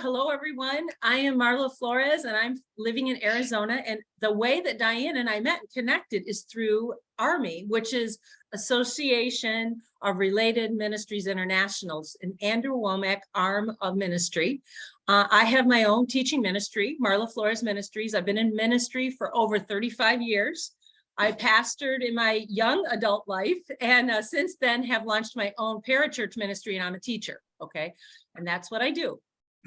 Hello, everyone. I am Marla Flores, and I'm living in Arizona. And the way that Diane and I met and connected is through ARMI, which is Association of Related Ministries Internationals, an Andrew Womack arm of ministry. I have my own teaching ministry, Marla Flores Ministries. I've been in ministry for over 35 years. I pastored in my young adult life, and since then have launched my own parachurch ministry, and I'm a teacher. Okay, and that's what I do.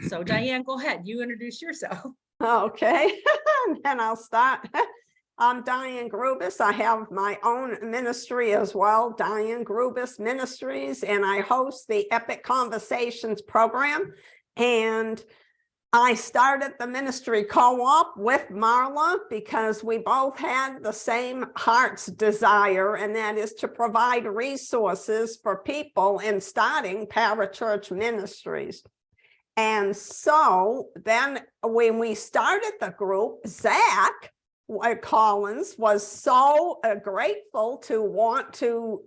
So Diane, go ahead. You introduce yourself. Okay, and I'll start. I'm Diane Grubus. I have my own ministry as well, Diane Grubus Ministries, and I host the Epic Conversations program. And I started the ministry co-op with Marla because we both had the same heart's desire, and that is to provide resources for people in starting parachurch ministries. And so then when we started the group, Collins was so grateful to want to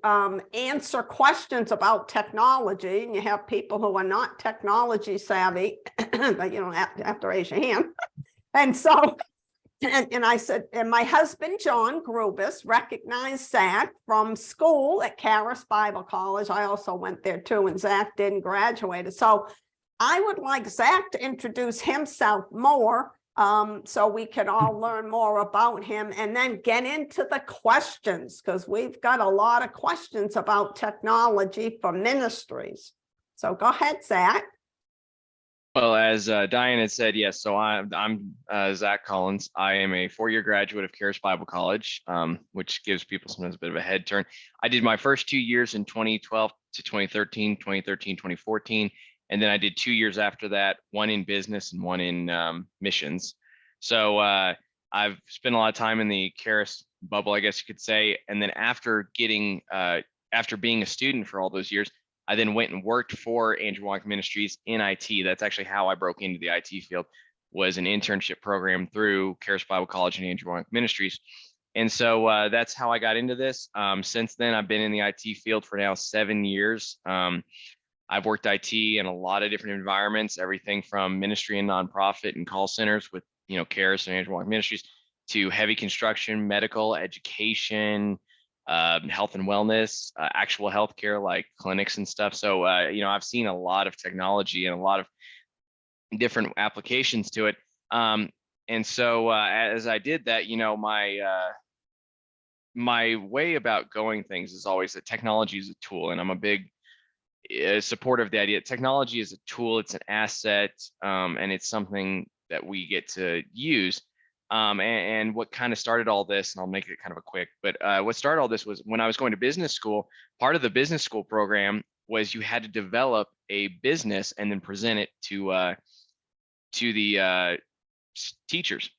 answer questions about technology. And you have people who are not technology savvy, but you don't have to raise your hand. And so, and I said, and my husband, John Grubus, recognized Zach from school at Charis Bible College. I also went there too, and Zach didn't graduate. So I would like Zach to introduce himself more so we could all learn more about him and then get into the questions, because we've got a lot of questions about technology for ministries. So go ahead, Zach. Well, as Diane had said, yes, so I'm Zach Collins. I am a four-year graduate of Charis Bible College, which gives people sometimes a bit of a head turn. I did my first 2 years in 2012 to 2013, 2014. And then I did 2 years after that, one in business and one in missions. So I've spent a lot of time in the Charis bubble, I guess you could say. And then after being a student for all those years, I then went and worked for Andrew Womack Ministries in IT. That's actually how I broke into the IT field, was an internship program through Charis Bible College and Andrew Womack Ministries. And so that's how I got into this. Since then, I've been in the IT field for now 7 years. I've worked IT in a lot of different environments, everything from ministry and nonprofit and call centers with, Charis and Andrew Womack Ministries, to heavy construction, medical, education, health and wellness, actual healthcare like clinics and stuff. So, I've seen a lot of technology and a lot of different applications to it. And so as I did that, my way about going things is always that technology is a tool, and I'm a big supportive of the idea. Technology is a tool, it's an asset, and it's something that we get to use. And what kind of started all this, and I'll make it kind of a quick, but what started all this was when I was going to business school. Part of the business school program was you had to develop a business and then present it to the teachers.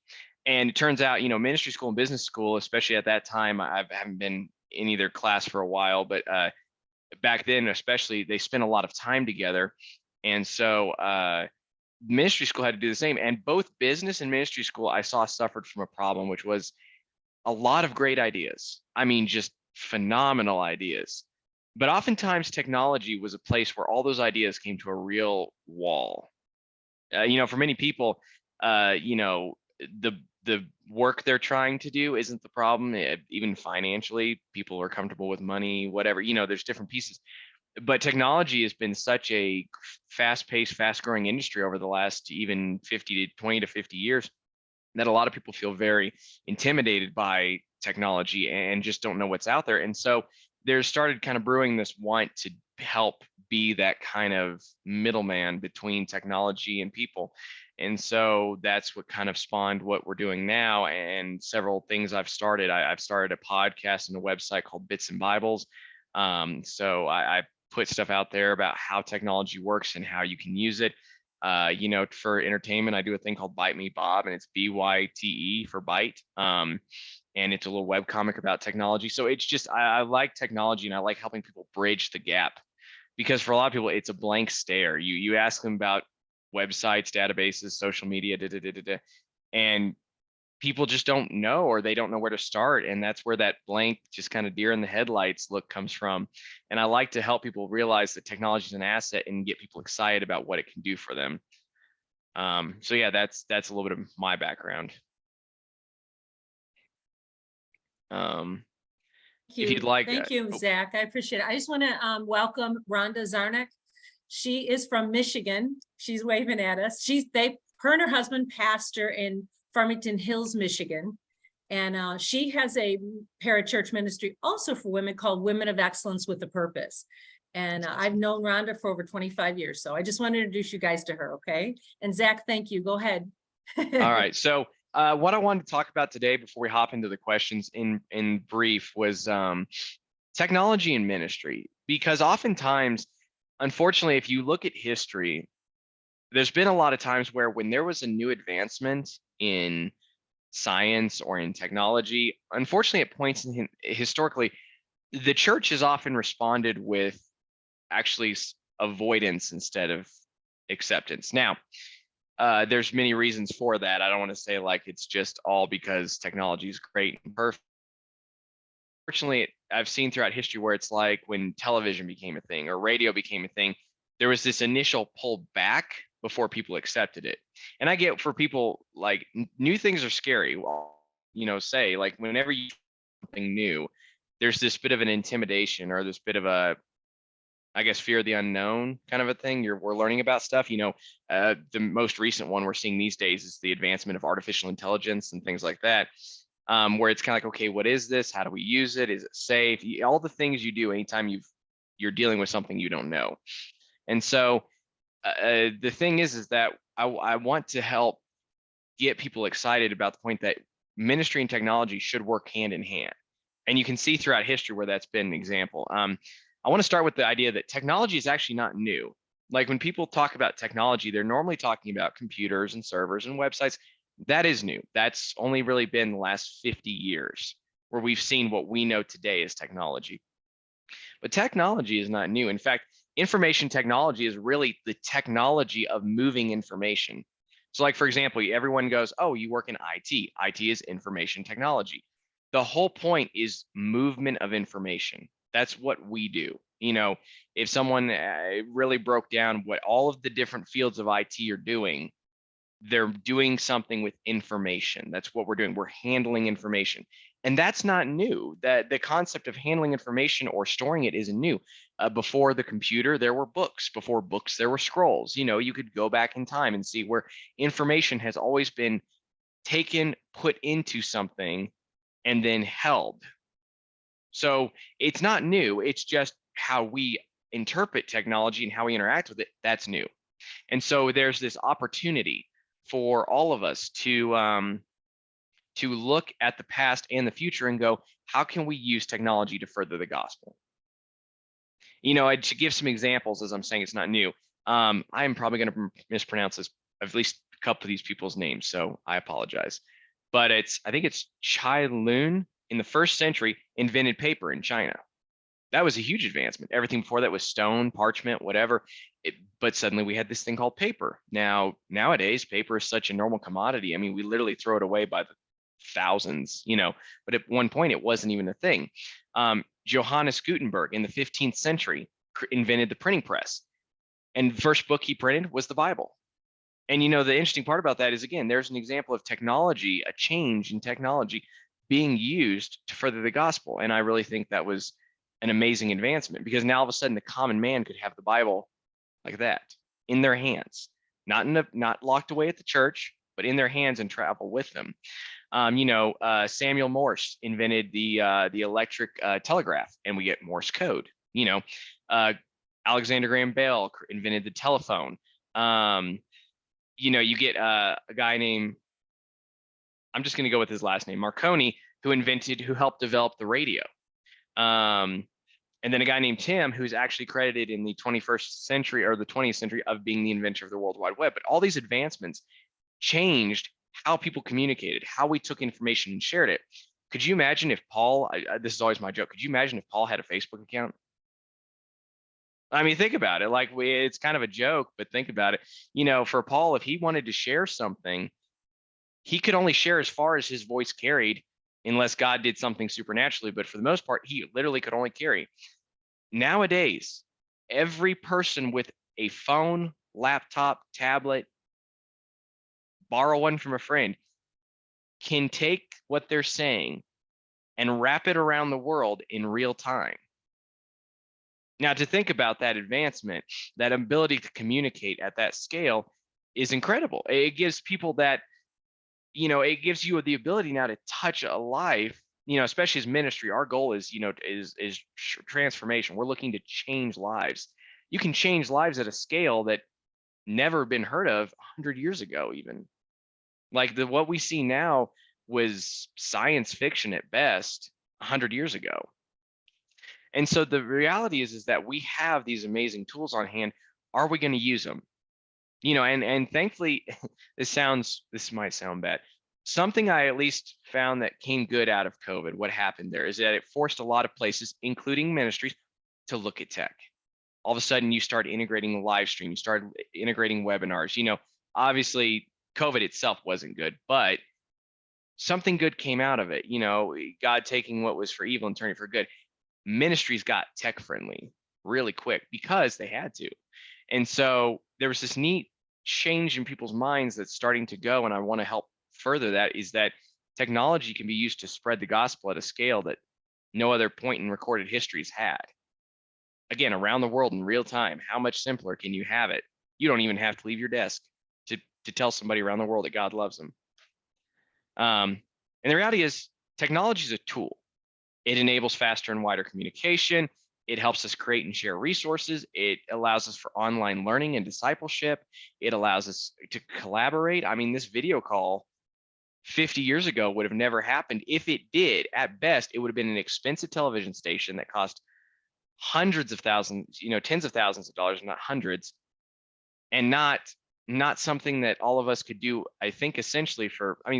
And it turns out, ministry school and business school, especially at that time, I haven't been in either class for a while, but back then especially, they spent a lot of time together. And so ministry school had to do the same. And both business and ministry school I saw suffered from a problem, which was a lot of great ideas. I mean, just phenomenal ideas. But oftentimes technology was a place where all those ideas came to a real wall. For many people, the work they're trying to do isn't the problem. Even financially, people are comfortable with money, whatever, there's different pieces. But technology has been such a fast-paced, fast-growing industry over the last even 20 to 50 years that a lot of people feel very intimidated by technology and just don't know what's out there. And so there's started kind of brewing this want to help be that kind of middleman between technology and people. And so that's what kind of spawned what we're doing now, and several things I've started. I've started a podcast and a website called Bits and Bibles. So I put stuff out there about how technology works and how you can use it. For entertainment, I do a thing called Bite Me Bob, and it's BYTE for bite. And it's a little web comic about technology. So it's just, I like technology, and I like helping people bridge the gap, because for a lot of people, it's a blank stare. You ask them about websites, databases, social media, and people just don't know, or they don't know where to start. And that's where that blank, just kind of deer in the headlights look comes from. And I like to help people realize that technology is an asset and get people excited about what it can do for them. So yeah, that's a little bit of my background. If you'd like, Thank you, Zach. I appreciate it. I just want to welcome Rhonda Zarnik. She is from Michigan. She's waving at us. Her and her husband pastor in Farmington Hills, Michigan. And she has a parachurch ministry also for women called Women of Excellence with a Purpose. And I've known Rhonda for over 25 years. So I just want to introduce you guys to her, okay? And Zach, thank you. Go ahead. all right. So what I wanted to talk about today before we hop into the questions in brief was technology and ministry, because oftentimes, unfortunately, if you look at history, there's been a lot of times where when there was a new advancement in science or in technology, unfortunately, at points historically, the church has often responded with actually avoidance instead of acceptance. Now, there's many reasons for that. I don't want to say like it's just all because technology is great and perfect. Fortunately, I've seen throughout history where it's like when television became a thing or radio became a thing, there was this initial pull back before people accepted it. And I get for people like new things are scary. Well, say like whenever you something new, there's this bit of an intimidation or this bit of a, I guess, fear of the unknown kind of a thing. We're learning about stuff. The most recent one we're seeing these days is the advancement of artificial intelligence and things like that, where it's kind of like, okay, what is this? How do we use it? Is it safe? All the things you do anytime you're dealing with something you don't know. And so the thing is that I want to help get people excited about the point that ministry and technology should work hand in hand. And you can see throughout history where that's been an example. I want to start with the idea that technology is actually not new. Like when people talk about technology, they're normally talking about computers and servers and websites. That is new. That's only really been the last 50 years where we've seen what we know today as technology. But technology is not new. In fact, information technology is really the technology of moving information. So like, for example, everyone goes, oh, you work in IT. IT is information technology. The whole point is movement of information. That's what we do. If someone really broke down what all of the different fields of IT are doing, they're doing something with information. That's what we're doing. We're handling information. And that's not new. That the concept of handling information or storing it isn't new. Before the computer, there were books. Before books, there were scrolls. You could go back in time and see where information has always been taken, put into something, and then held. So it's not new. It's just how we interpret technology and how we interact with it. That's new. And so there's this opportunity for all of us to look at the past and the future and go, how can we use technology to further the gospel? To give some examples as I'm saying it's not new. I am probably going to mispronounce this, at least a couple of these people's names, so I apologize. But I think it's Chai Lun in the 1st century invented paper in China. That was a huge advancement. Everything before that was stone, parchment, whatever. But suddenly we had this thing called paper. Nowadays, paper is such a normal commodity. I mean, we literally throw it away by the thousands, but at one point it wasn't even a thing. Johannes Gutenberg in the 15th century invented the printing press. And the first book he printed was the Bible. And the interesting part about that is, again, there's an example of technology, a change in technology being used to further the gospel. And I really think that was an amazing advancement, because now all of a sudden the common man could have the Bible like that in their hands, not locked away at the church, but in their hands and travel with them. Samuel Morse invented the electric telegraph, and we get Morse code. Alexander Graham Bell invented the telephone. You get a guy named, I'm just going to go with his last name, Marconi, who helped develop the radio. And then a guy named Tim, who's actually credited in the 21st century or the 20th century of being the inventor of the World Wide Web. But all these advancements changed how people communicated, how we took information and shared it. Could you imagine if Paul, this is always my joke, could you imagine if Paul had a Facebook account? I mean, think about it. Like, it's kind of a joke, but think about it. For Paul, if he wanted to share something, he could only share as far as his voice carried, unless God did something supernaturally. But for the most part, he literally could only carry. Nowadays, every person with a phone, laptop, tablet, borrow one from a friend, can take what they're saying and wrap it around the world in real time. Now, to think about that advancement, that ability to communicate at that scale is incredible. It gives people that, it gives you the ability now to touch a life, especially as ministry. Our goal is, is transformation. We're looking to change lives. You can change lives at a scale that never been heard of 100 years ago, even. Like what we see now was science fiction at best 100 years ago. And so the reality is that we have these amazing tools on hand. Are we going to use them? And thankfully, this might sound bad. Something I at least found that came good out of COVID, what happened there is that it forced a lot of places, including ministries, to look at tech. All of a sudden you start integrating live stream, you start integrating webinars. Obviously COVID itself wasn't good, but something good came out of it. God taking what was for evil and turning it for good. Ministries got tech friendly really quick because they had to. And so there was this neat change in people's minds that's starting to go. And I want to help further that, is that technology can be used to spread the gospel at a scale that no other point in recorded history has had. Again, around the world in real time. How much simpler can you have it? You don't even have to leave your desk to tell somebody around the world that God loves them. And the reality is, technology is a tool. It enables faster and wider communication. It helps us create and share resources. It allows us for online learning and discipleship. It allows us to collaborate. I mean, this video call 50 years ago would have never happened. If it did, at best, it would have been an expensive television station that cost hundreds of thousands, tens of thousands of dollars, not hundreds, and not something that all of us could do. I think essentially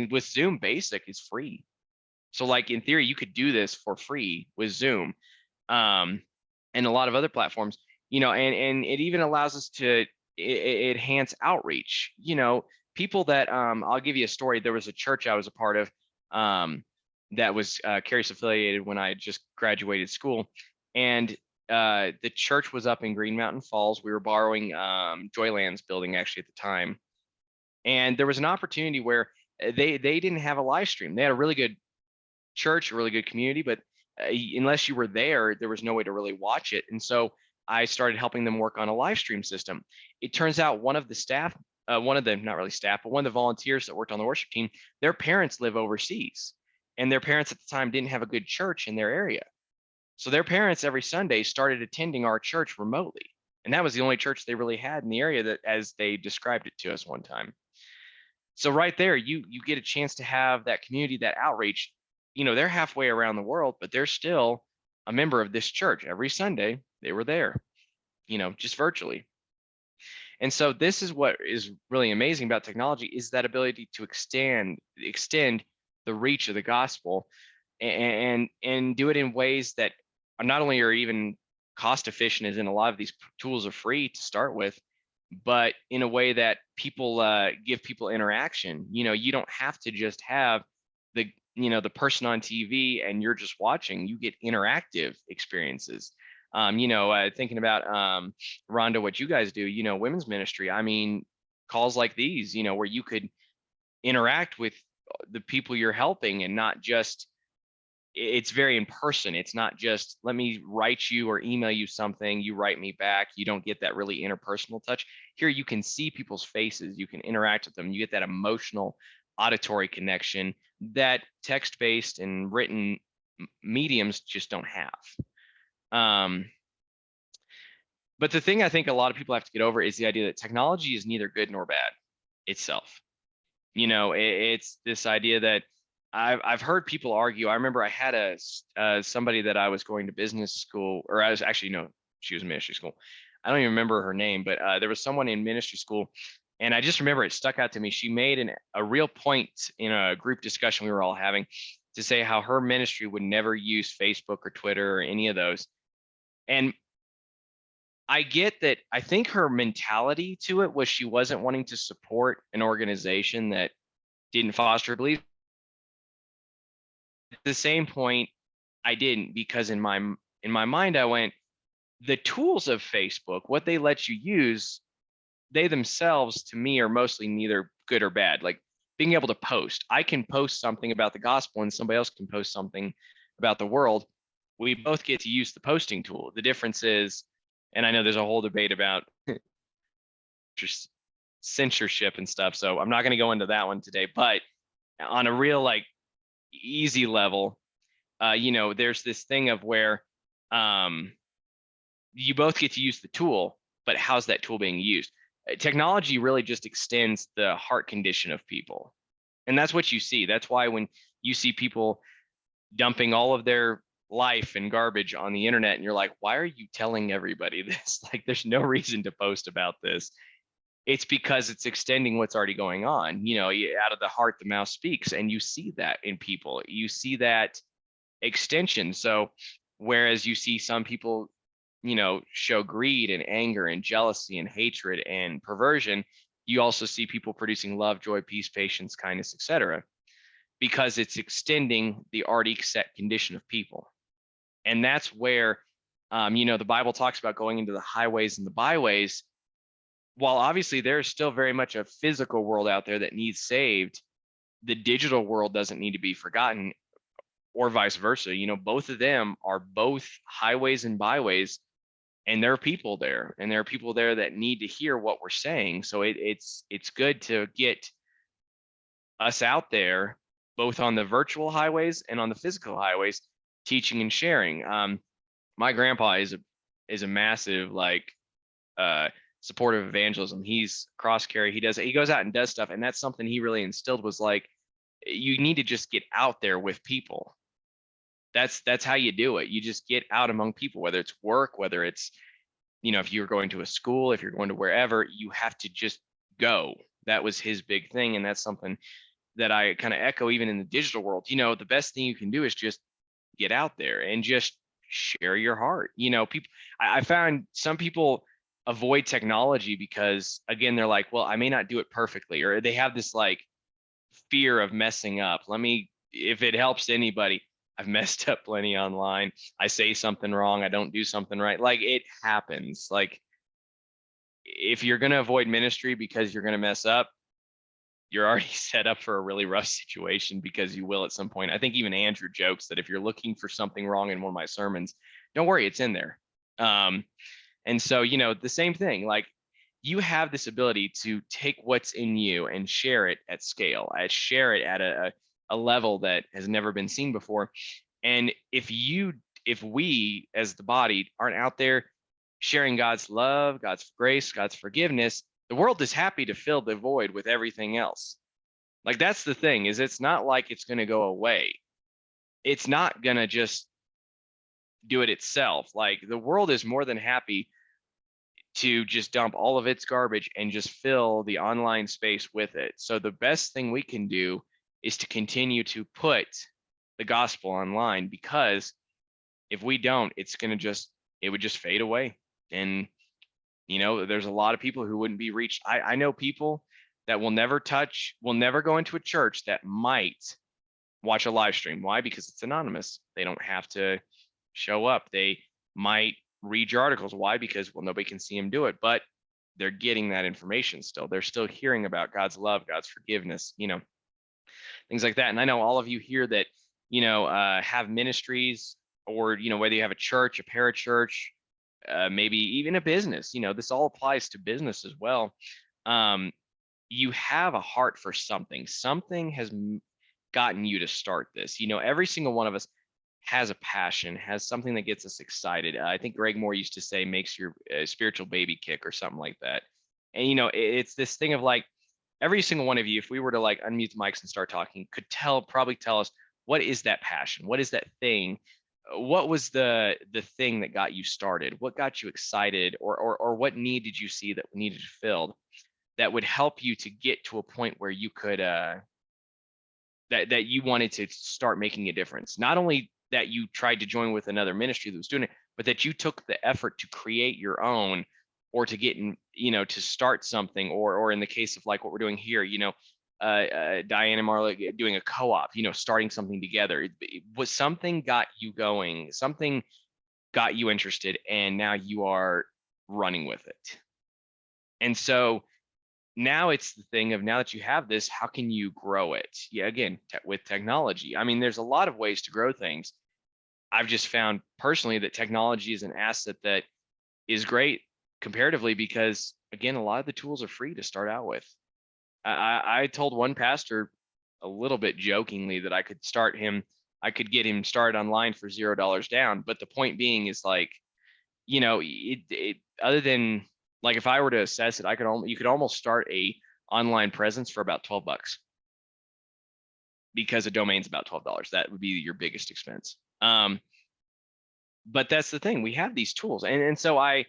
with Zoom Basic is free. So like in theory, you could do this for free with Zoom, and a lot of other platforms, and it even allows us to enhance outreach. People that, I'll give you a story. There was a church I was a part of that was Caritas affiliated when I just graduated school, and the church was up in Green Mountain Falls. We were borrowing Joyland's building actually at the time, and there was an opportunity where they didn't have a live stream. They had a really good church, a really good community, but unless you were there, there was no way to really watch it. And so I started helping them work on a live stream system. It turns out one of the staff, one of the, not really staff, but one of the volunteers that worked on the worship team, their parents live overseas, and their parents at the time didn't have a good church in their area. So their parents every Sunday started attending our church remotely. And that was the only church they really had in the area, that, as they described it to us one time. So right there, you get a chance to have that community, that outreach. They're halfway around the world, but they're still a member of this church. Every Sunday they were there, just virtually. And so this is what is really amazing about technology, is that ability to extend the reach of the gospel, and do it in ways that are not only are even cost efficient, as in a lot of these tools are free to start with, but in a way that people give people interaction. You don't have to just have the person on TV and you're just watching. You get interactive experiences. Thinking about Rhonda, what you guys do, women's ministry. I mean, calls like these, where you could interact with the people you're helping, and not just, it's very in person. It's not just, let me write you or email you something, you write me back. You don't get that really interpersonal touch. Here you can see people's faces, you can interact with them, you get that emotional auditory connection that text-based and written mediums just don't have. But the thing I think a lot of people have to get over is the idea that technology is neither good nor bad itself. It's this idea that I've heard people argue. I remember I had somebody that I was going to business school, or I was actually, no, she was in ministry school. I don't even remember her name, but there was someone in ministry school, and I just remember it stuck out to me. She made a real point in a group discussion we were all having to say how her ministry would never use Facebook or Twitter or any of those. And I get that. I think her mentality to it was she wasn't wanting to support an organization that didn't foster belief. At the same point, I didn't, because in my mind, I went, the tools of Facebook, what they let you use, they themselves, to me, are mostly neither good or bad. Like being able to post. I can post something about the gospel and somebody else can post something about the world. We both get to use the posting tool. The difference is, and I know there's a whole debate about just censorship and stuff, so I'm not going to go into that one today, but on a real like easy level, there's this thing of where you both get to use the tool, but how's that tool being used? Technology really just extends the heart condition of people. And that's what you see. That's why when you see people dumping all of their life and garbage on the internet and you're like, why are you telling everybody this? Like, there's no reason to post about this. It's because it's extending what's already going on. Out of the heart, the mouth speaks, and you see that in people. You see that extension. So whereas you see some people, show greed and anger and jealousy and hatred and perversion, you also see people producing love, joy, peace, patience, kindness, etc., because it's extending the already set condition of people. And that's where, the Bible talks about going into the highways and the byways. While obviously there's still very much a physical world out there that needs saved, the digital world doesn't need to be forgotten, or vice versa. Both of them are both highways and byways, and there are people there, and there are people there that need to hear what we're saying. So it's good to get us out there, both on the virtual highways and on the physical highways, teaching and sharing. My grandpa is a massive supportive evangelism. He's cross carry. He goes out and does stuff, and that's something he really instilled, was like, you need to just get out there with people. That's how you do it. You just get out among people, whether it's work, whether it's, if you're going to a school, if you're going to wherever, you have to just go. That was his big thing. And that's something that I kind of echo even in the digital world. The best thing you can do is just get out there and just share your heart. I found some people avoid technology because, again, they're like, well, I may not do it perfectly, or they have this like fear of messing up. If it helps anybody, I've messed up plenty online. I say something wrong. I don't do something right. Like, it happens. Like, if you're going to avoid ministry because you're going to mess up, you're already set up for a really rough situation, because you will at some point. I think even Andrew jokes that if you're looking for something wrong in one of my sermons, don't worry, it's in there. And so, the same thing, like, you have this ability to take what's in you and share it at scale, share it at a level that has never been seen before. And if we as the body aren't out there sharing God's love, God's grace, God's forgiveness, the world is happy to fill the void with everything else. Like, that's the thing, is it's not like it's going to go away. It's not going to just do it itself. Like, the world is more than happy to just dump all of its garbage and just fill the online space with it. So the best thing we can do is to continue to put the gospel online, because if we don't, it would just fade away. And there's a lot of people who wouldn't be reached. I know people that will never go into a church that might watch a live stream. Why? Because it's anonymous. They don't have to show up. They might read your articles. Why? Because, well, nobody can see them do it, but they're getting that information still. They're still hearing about God's love, God's forgiveness, things like that. And I know all of you here that, have ministries, or, whether you have a church, a parachurch, maybe even a business, this all applies to business as well. You have a heart for something. Something has gotten you to start this. Every single one of us has a passion, has something that gets us excited. I think Greg Moore used to say, makes your spiritual baby kick, or something like that. And, it's this thing of like, every single one of you, if we were to like unmute the mics and start talking, could probably tell us, what is that passion? What is that thing? What was the thing that got you started? What got you excited, or what need did you see that needed filled, that would help you to get to a point where you could that you wanted to start making a difference? Not only that you tried to join with another ministry that was doing it, but that you took the effort to create your own, or to get in, to start something, or in the case of like what we're doing here, Diane and Marla doing a co-op, starting something together. It was something got you going, something got you interested, and now you are running with it. And so now it's the thing of, now that you have this, how can you grow it? Yeah, again, with technology. I mean, there's a lot of ways to grow things. I've just found personally that technology is an asset that is great comparatively, because again, a lot of the tools are free to start out with. I told one pastor a little bit jokingly that I could get him started online for $0 down. But the point being is, like, other than, like, if I were to assess it, you could almost start a online presence for about $12, because a domain's about $12. That would be your biggest expense. But that's the thing, we have these tools. And so I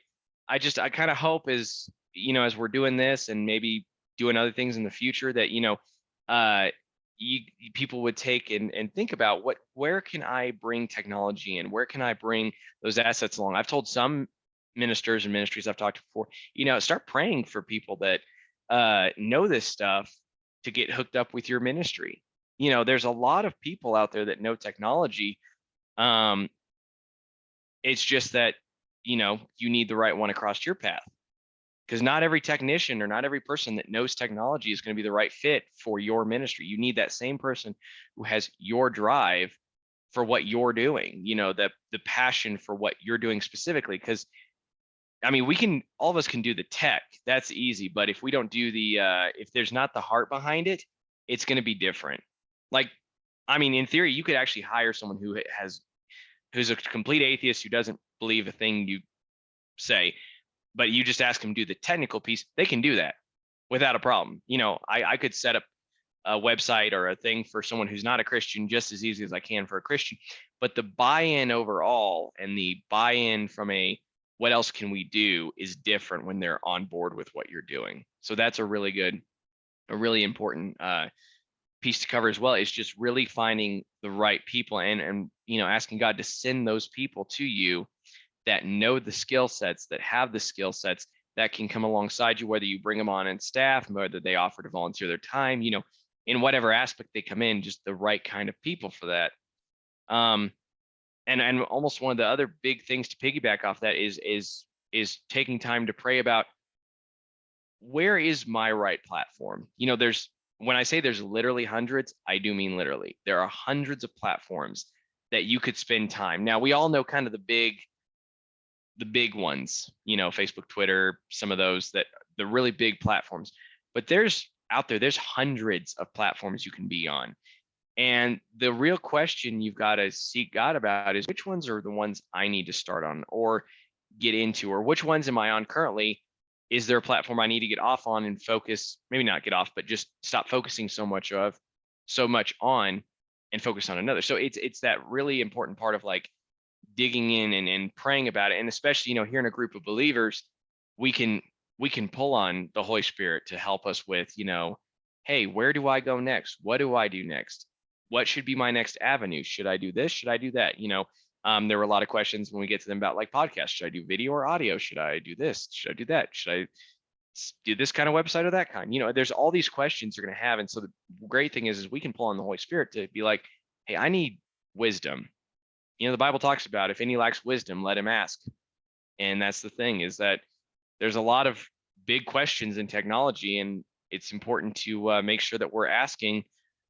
kind of hope, as we're doing this and maybe doing other things in the future, that people would take and think about where can I bring technology in? Where can I bring those assets along? I've told some ministers and ministries I've talked to before, start praying for people that know this stuff to get hooked up with your ministry. There's a lot of people out there that know technology. It's just that, you need the right one across your path. Because not every technician or not every person that knows technology is going to be the right fit for your ministry. You need that same person who has your drive for what you're doing, the passion for what you're doing specifically. Because I mean, all of us can do the tech, that's easy. But if we don't do if there's not the heart behind it, it's going to be different. Like, I mean, in theory, you could actually hire someone who's a complete atheist, who doesn't believe a thing you say, but you just ask them to do the technical piece. They can do that without a problem. I could set up a website or a thing for someone who's not a Christian just as easy as I can for a Christian. But the buy-in overall and the buy-in from what else can we do is different when they're on board with what you're doing. So that's a really important piece to cover as well, is just really finding the right people and asking God to send those people to you that know the skill sets, that have the skill sets, that can come alongside you, whether you bring them on in staff, whether they offer to volunteer their time, in whatever aspect they come in, just the right kind of people for that. And almost one of the other big things to piggyback off that is taking time to pray about, where is my right platform? When I say there's literally hundreds, I do mean literally. There are hundreds of platforms that you could spend time. Now, we all know kind of the big ones, Facebook, Twitter, some of those, that the really big platforms. But there's hundreds of platforms you can be on. And the real question you've got to seek God about is, which ones are the ones I need to start on or get into, or which ones am I on currently? Is there a platform I need to get off on and focus, maybe not get off, but just stop focusing so much on and focus on another. So it's that really important part of, like, digging in and praying about it. And especially, here in a group of believers, we can pull on the Holy Spirit to help us with, hey, where do I go next? What do I do next? What should be my next avenue? Should I do this? Should I do that? There were a lot of questions when we get to them about, like, podcasts. Should I do video or audio? Should I do this? Should I do that? Should I do this kind of website or that kind? There's all these questions you're going to have. And so the great thing is we can pull on the Holy Spirit to be like, hey, I need wisdom. The Bible talks about, if any lacks wisdom, let him ask. And that's the thing, is that there's a lot of big questions in technology, and it's important to make sure that we're asking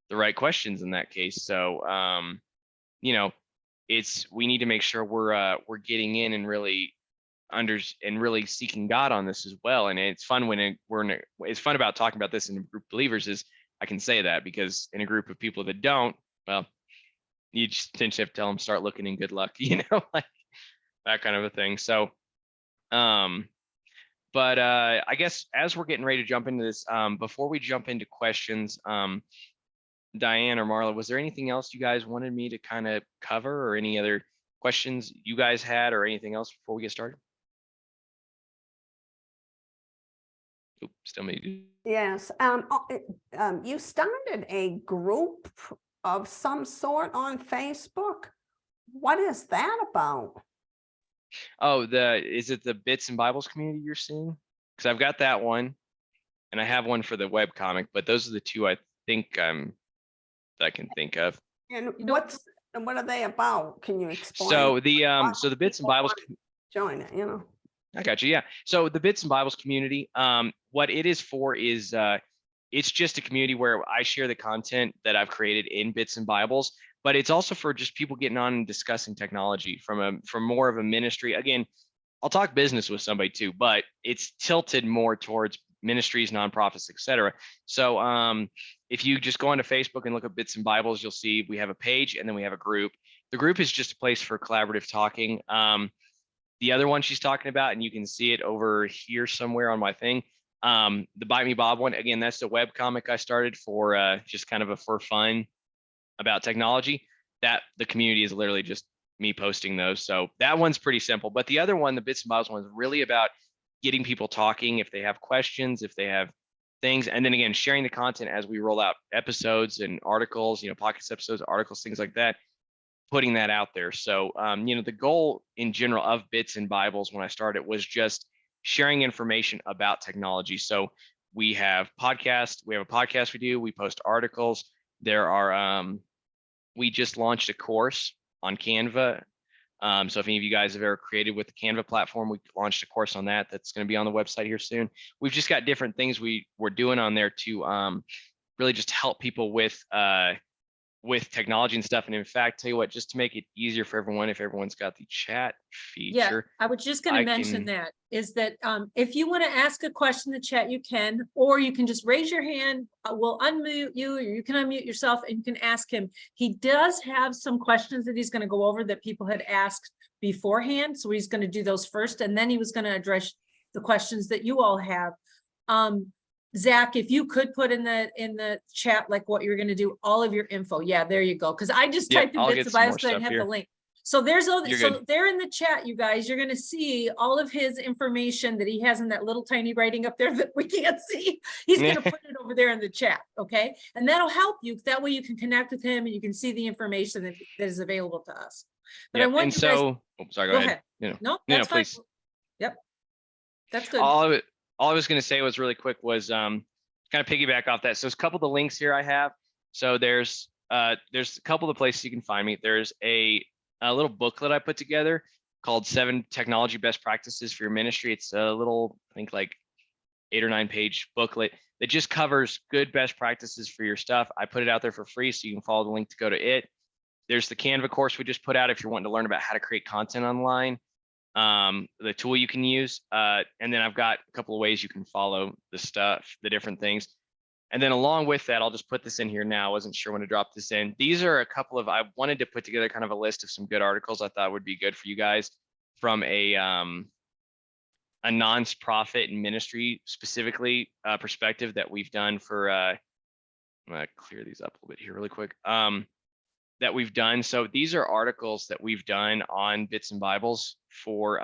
the right questions in that case. So, we need to make sure we're getting in and really really seeking God on this as well. And it's fun it's fun about talking about this in a group of believers, is I can say that, because in a group of people that don't, well, you just tend to have to tell them, start looking, and good luck, like that kind of a thing. So, but I guess as we're getting ready to jump into this, before we jump into questions, Diane or Marla, was there anything else you guys wanted me to kind of cover, or any other questions you guys had, or anything else before we get started? Oops, still me. Yes. You started a group of some sort on Facebook. What is that about? Oh, is it the Bits and Bibles community you're seeing? Because I've got that one, and I have one for the web comic, but those are the two I think that I can think of. And what are they about? Can you explain? So the Bits and Bibles, join it, I got you. Yeah. So the Bits and Bibles community, what it is for is it's just a community where I share the content that I've created in Bits and Bibles, but it's also for just people getting on and discussing technology from more of a ministry. Again, I'll talk business with somebody too, but it's tilted more towards ministries, nonprofits, etc. So if you just go onto Facebook and look at Bits and Bibles, you'll see we have a page and then we have a group. The group is just a place for collaborative talking. The other one she's talking about, and you can see it over here somewhere on my thing. The Bite Me Bob one, again, that's the web comic I started for just kind of a for fun about technology. That the community is literally just me posting those. So that one's pretty simple. But the other one, the Bits and Bobs one, is really about getting people talking if they have questions, if they have things, and then again, sharing the content as we roll out episodes and articles, podcast episodes, articles, things like that, putting that out there. So, the goal in general of Bits and Bibles when I started was just sharing information about technology. So we have podcasts, we have a podcast we do, we post articles. There are, we just launched a course on Canva. So if any of you guys have ever created with the Canva platform, we launched a course on that. That's going to be on the website here soon. We've just got different things we're doing on there to really just help people with technology and stuff. And in fact, tell you what, just to make it easier for everyone, if everyone's got the chat Yeah, feature. I was just going to mention that is that if you want to ask a question in the chat, you can, or you can just raise your hand. We'll unmute you, or you can unmute yourself and you can ask him. He does have some questions that he's going to go over that people had asked beforehand. So he's going to do those first, and then he was going to address the questions that you all have. Zach, if you could put in the chat, like what you're going to do, all of your info. Yeah, there you go. Because I just typed in Bits of Bibles, so I have the link. So there's all, so there in the chat, you guys, you're going to see all of his information that he has in that little tiny writing up there that we can't see. He's going to put it over there in the chat. Okay. And that'll help you. That way you can connect with him and you can see the information that is available to us. But I want you guys. Sorry, go ahead. No, that's fine. Please. Yep. That's good. All I was going to say was really quick was kind of piggyback off that. So there's a couple of the links here I have. So there's a couple of places you can find me. There's a little booklet I put together called 7 Technology Best Practices for Your Ministry. It's a little, I think like 8 or 9 page booklet that just covers good best practices for your stuff. I put it out there for free, so you can follow the link to go to it. There's the Canva course we just put out if you're wanting to learn about how to create content online. The tool you can use. And then I've got a couple of ways you can follow the stuff, the different things. And then along with that, I'll just put this in here now. I wasn't sure when to drop this in. These are a couple of, I wanted to put together kind of a list of some good articles I thought would be good for you guys from a nonprofit and ministry specifically perspective that we've done for, I'm gonna clear these up a little bit here really quick. That we've done. So these are articles that we've done on Bits and Bibles for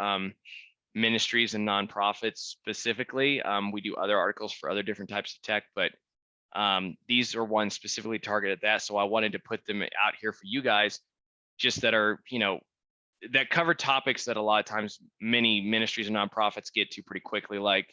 ministries and nonprofits specifically. We do other articles for other different types of tech, but these are ones specifically targeted at that. So I wanted to put them out here for you guys, just that are, that cover topics that a lot of times many ministries and nonprofits get to pretty quickly, like,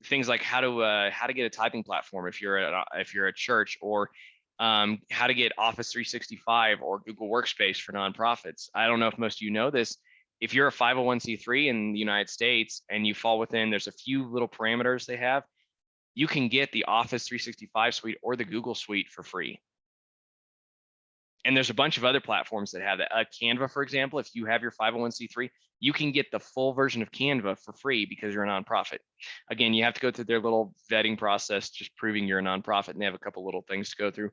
things like how to get a typing platform if you're a church, or how to get Office 365 or Google Workspace for nonprofits. I don't know if most of you know this. If you're a 501c3 in the United States and you fall within, there's a few little parameters they have, you can get the Office 365 suite or the Google suite for free. And there's a bunch of other platforms that have that. Canva, for example, if you have your 501c3, you can get the full version of Canva for free because you're a nonprofit. Again, you have to go through their little vetting process, just proving you're a nonprofit, and they have a couple little things to go through.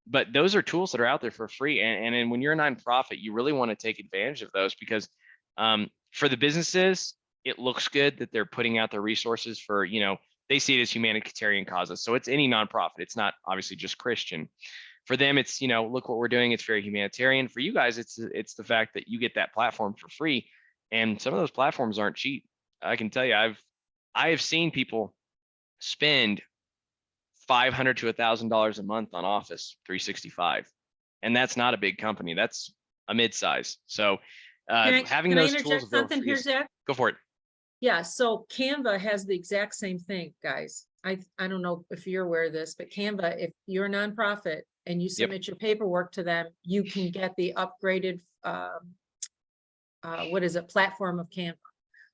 But those are tools that are out there for free. And then when you're a nonprofit, you really want to take advantage of those, because for the businesses, it looks good that they're putting out their resources for, they see it as humanitarian causes. So it's any nonprofit. It's not obviously just Christian. For them, it's, look what we're doing. It's very humanitarian. For you guys, it's the fact that you get that platform for free. And some of those platforms aren't cheap. I can tell you, I have seen people spend $500 to $1,000 a month on Office 365, and that's not a big company. That's a mid-size. So having those tools available, here, Zach? Go for it. Yeah. So Canva has the exact same thing, guys. I don't know if you're aware of this, but Canva, if you're a nonprofit and you submit your paperwork to them, you can get the upgraded what is it, platform of Canva.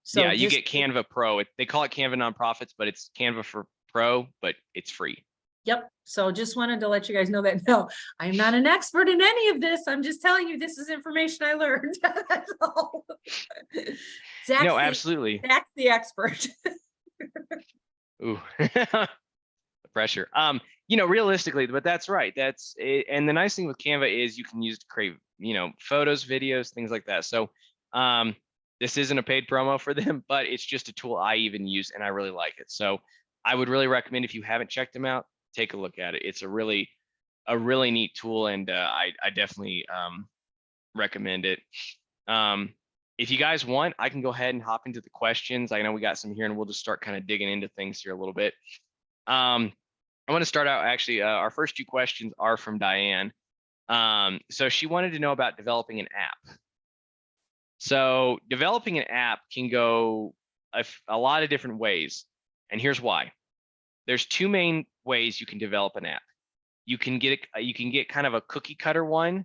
So Yeah, you just, get Canva Pro. They call it Canva Nonprofits, but it's Canva for Pro, but it's free. yep. So just wanted to let you guys know that, no, I'm not an expert in any of this. I'm just telling you, this is information I learned. That's all. No, absolutely. Zach's the expert. Ooh, the pressure. Realistically, but that's right. That's it. And the nice thing with Canva is you can use to create, photos, videos, things like that. So, this isn't a paid promo for them, but it's just a tool I even use and I really like it. So I would really recommend, if you haven't checked them out, take a look at it. It's a really neat tool, and I definitely recommend it. If you guys want, I can go ahead and hop into the questions. I know we got some here, and we'll just start kind of digging into things here a little bit. I want to start out, actually, our first two questions are from Diane. So she wanted to know about developing an app. So developing an app can go a lot of different ways, and here's why. There's two main ways you can develop an app. You can get kind of a cookie cutter one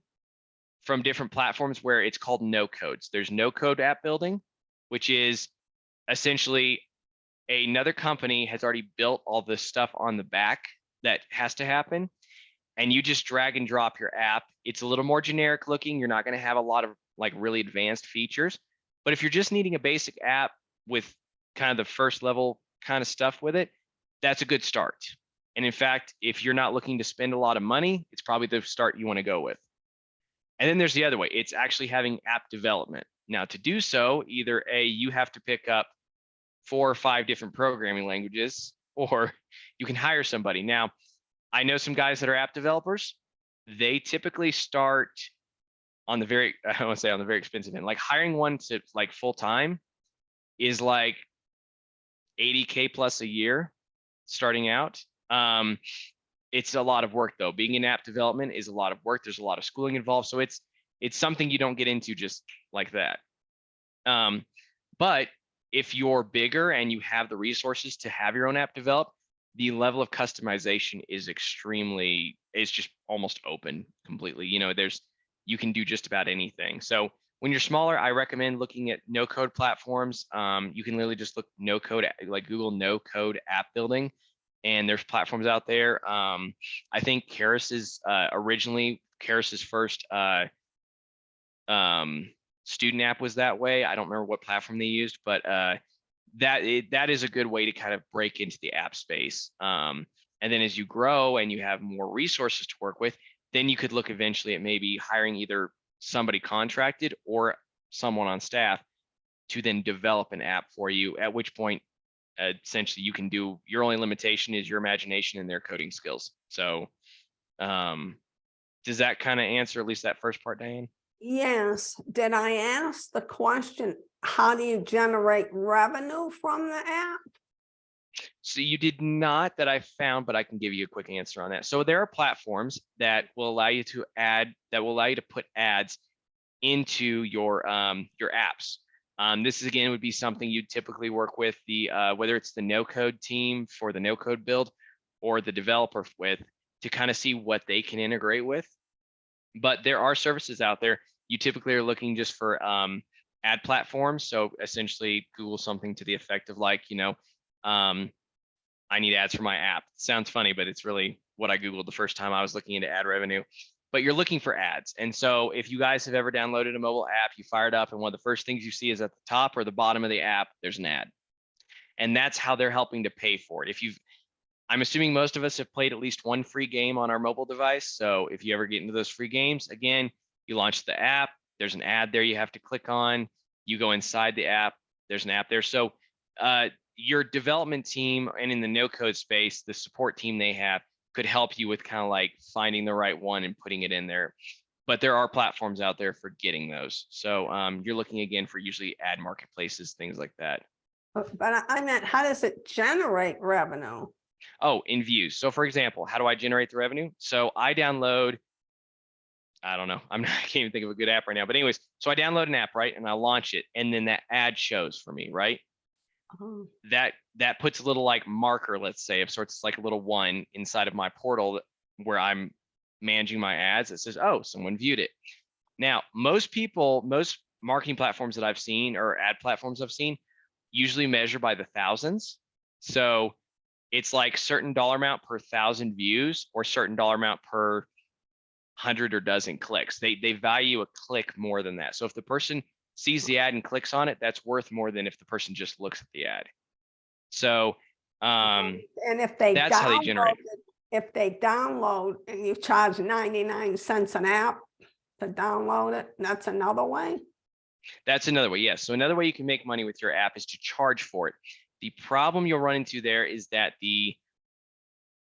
from different platforms where it's called no codes. There's no code app building, which is essentially another company has already built all this stuff on the back that has to happen, and you just drag and drop your app. It's a little more generic looking. You're not going to have a lot of like really advanced features, but if you're just needing a basic app with kind of the first level kind of stuff with it, that's a good start. And in fact, if you're not looking to spend a lot of money, it's probably the start you want to go with. And then there's the other way. It's actually having app development. Now, to do so, either you have to pick up 4 or 5 different programming languages, or you can hire somebody. Now, I know some guys that are app developers. They typically start on the very, I want to say on the very expensive end. Like hiring one to like full time is like $80K plus a year starting out. It's a lot of work though. Being in app development is a lot of work. There's a lot of schooling involved. So it's something you don't get into just like that. But if you're bigger and you have the resources to have your own app developed, the level of customization is it's just almost open completely. You can do just about anything. So when you're smaller, I recommend looking at no code platforms. You can literally just look no code, like Google no code app building. And there's platforms out there. I think Keris's first student app was that way. I don't remember what platform they used, but that is a good way to kind of break into the app space. And then as you grow and you have more resources to work with, then you could look eventually at maybe hiring either somebody contracted or someone on staff to then develop an app for you, at which point essentially you can do, your only limitation is your imagination and their coding skills. So does that kind of answer at least that first part, Diane? Yes. Did I ask the question, how do you generate revenue from the app? So you did not, that I found, but I can give you a quick answer on that. So there are platforms that will allow you to put ads into your apps. This is, again, would be something you'd typically work with whether it's the no code team for the no code build or the developer with, to kind of see what they can integrate with. But there are services out there. You typically are looking just for ad platforms. So essentially Google something to the effect of like, I need ads for my app. Sounds funny, but it's really what I Googled the first time I was looking into ad revenue. But you're looking for ads. And so if you guys have ever downloaded a mobile app, you fire it up, and one of the first things you see is at the top or the bottom of the app, there's an ad. And that's how they're helping to pay for it. I'm assuming most of us have played at least one free game on our mobile device. So if you ever get into those free games, again, you launch the app, there's an ad there you have to click on, you go inside the app, there's an app there. So your development team, and in the no code space, the support team they have could help you with kind of like finding the right one and putting it in there. But there are platforms out there for getting those. So you're looking again for usually ad marketplaces, things like that. But I meant, how does it generate revenue? Oh, in views. So for example, how do I generate the revenue? So I download, I don't know, I can't even think of a good app right now, but anyways, so I download an app, right? And I launch it, and then that ad shows for me, right? Oh. That puts a little like marker, let's say, of sorts, like a little 1 inside of my portal where I'm managing my ads. It says, oh, someone viewed it. Now, most marketing platforms that I've seen or ad platforms I've seen usually measure by the thousands. So it's like certain dollar amount per 1,000 views or certain dollar amount per 100 or dozen clicks. They value a click more than that. So if the person sees the ad and clicks on it, that's worth more than if the person just looks at the ad. So And if they that's how they generate. if they download and you charge 99 cents an app to download it, that's another way. That's another way. Yes. So another way you can make money with your app is to charge for it. The problem you'll run into there is that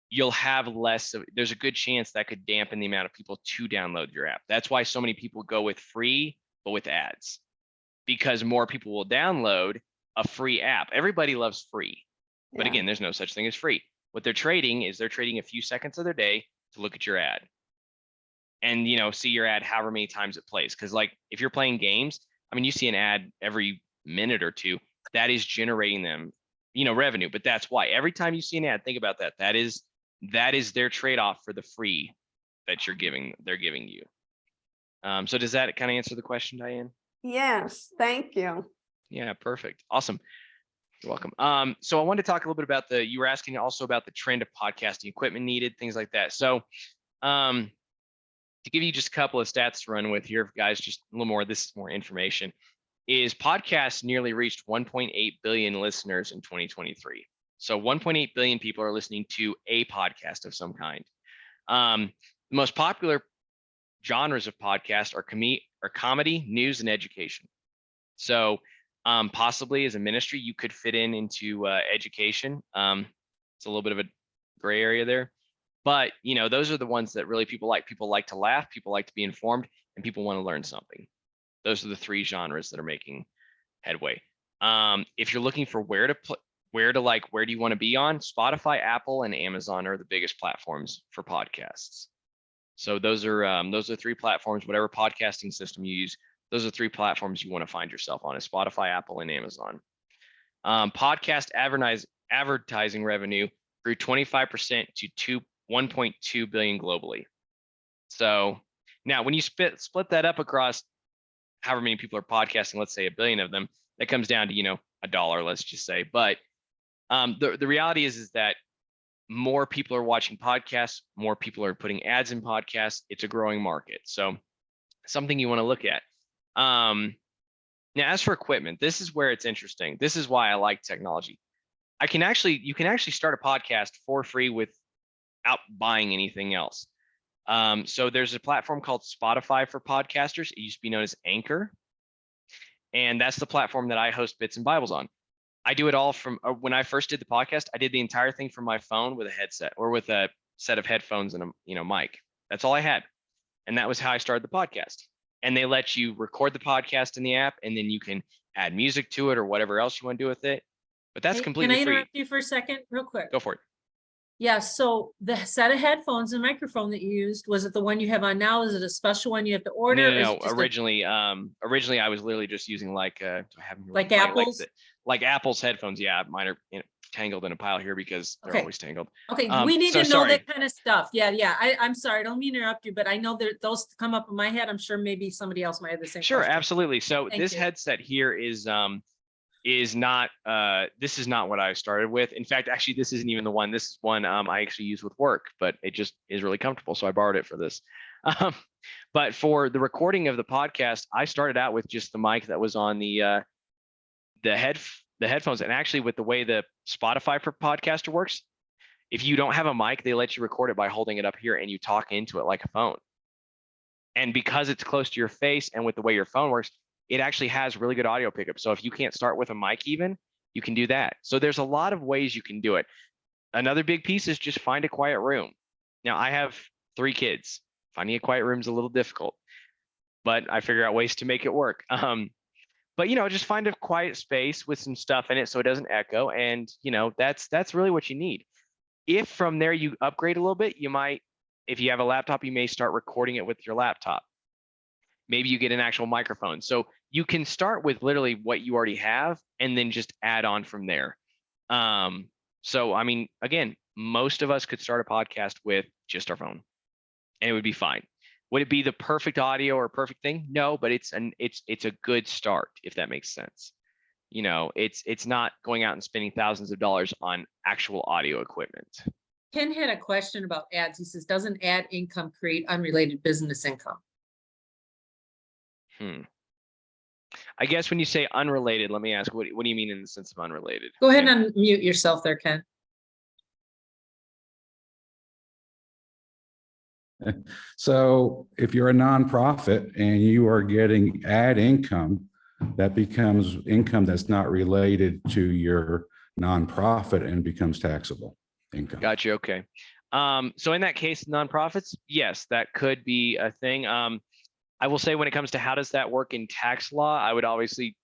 you'll have less of, there's a good chance that could dampen the amount of people to download your app. That's why so many people go with free, but with ads, because more people will download a free app. Everybody loves free, but again, there's no such thing as free. What they're trading is they're trading a few seconds of their day to look at your ad and, see your ad however many times it plays. Cause like if you're playing games, I mean, you see an ad every minute or two that is generating them, revenue, but that's why every time you see an ad, think about that. That is their trade-off for the free that they're giving you. So does that kind of answer the question, Diane? Yes, thank you. Yeah, perfect. Awesome. You're welcome. So I wanted to talk a little bit about you were asking also about the trend of podcasting equipment needed, things like that. So to give you just a couple of stats to run with here, guys, just a little more, this is more information, is podcasts nearly reached 1.8 billion listeners in 2023. So 1.8 billion people are listening to a podcast of some kind. The most popular genres of podcasts are comedy, news, and education. So possibly as a ministry, you could fit into education. It's a little bit of a gray area there, but those are the ones that really people like. People like to laugh, people like to be informed, and people want to learn something. Those are the three genres that are making headway. If you're looking for where do you want to be on, Spotify, Apple, and Amazon are the biggest platforms for podcasts. So those are three platforms, whatever podcasting system you use, those are three platforms you want to find yourself on, is Spotify, Apple, and Amazon. Podcast advertising revenue grew 25% to 1.2 billion globally. So now when you split that up across however many people are podcasting, let's say a billion of them, that comes down to, $1, let's just say. But the reality is that more people are watching podcasts, more people are putting ads in podcasts. It's a growing market. So something you want to look at. Now, as for equipment, this is where it's interesting. This is why I like technology. You can actually start a podcast for free without buying anything else. So there's a platform called Spotify for podcasters. It used to be known as Anchor. And that's the platform that I host Bits and Bibles on. I do it all from when I first did the podcast, I did the entire thing from my phone with a headset or with a set of headphones and a mic. That's all I had. And that was how I started the podcast. And they let you record the podcast in the app, and then you can add music to it or whatever else you want to do with it. But that's completely free. Can I interrupt you for a second, real quick? Go for it. Yeah, so the set of headphones and microphone that you used, was it the one you have on now? Is it a special one you have to order? No. Originally I was literally just using like Apple's? Like Apple's headphones. Yeah, mine are tangled in a pile here because they're always tangled. Okay, we need to know that kind of stuff. Yeah. I'm sorry, I don't mean to interrupt you, but I know that those come up in my head. I'm sure maybe somebody else might have the same Sure, question. absolutely. So this headset here is not this is not what I started with. In fact, actually, this isn't even the one. This is one I actually use with work, but it just is really comfortable. So I borrowed it for this. But for the recording of the podcast, I started out with just the mic that was on the headphones. And actually, with the way the Spotify for podcaster works, if you don't have a mic, they let you record it by holding it up here and you talk into it like a phone. And because it's close to your face and with the way your phone works, it actually has really good audio pickup. So if you can't start with a mic even, you can do that. So there's a lot of ways you can do it. Another big piece is just find a quiet room. Now, I have 3 kids. Finding a quiet room is a little difficult, but I figure out ways to make it work. But just find a quiet space with some stuff in it so it doesn't echo. And that's really what you need. If from there you upgrade a little bit, you might, if you have a laptop, you may start recording it with your laptop. Maybe you get an actual microphone. So you can start with literally what you already have and then just add on from there. So, I mean, again, most of us could start a podcast with just our phone and it would be fine. Would it be the perfect audio or perfect thing? No, but it's a good start, if that makes sense. You know, it's not going out and spending thousands of dollars on actual audio equipment. Ken had a question about ads. He says, doesn't ad income create unrelated business income? I guess when you say unrelated, let me ask, what do you mean in the sense of unrelated? Go ahead Yeah. and unmute yourself there, Ken. So if you're a nonprofit and you are getting ad income, that becomes income that's not related to your nonprofit and becomes taxable income. Gotcha. Okay. So in that case, nonprofits, yes, that could be a thing. I will say when it comes to how does that work in tax law, I would obviously,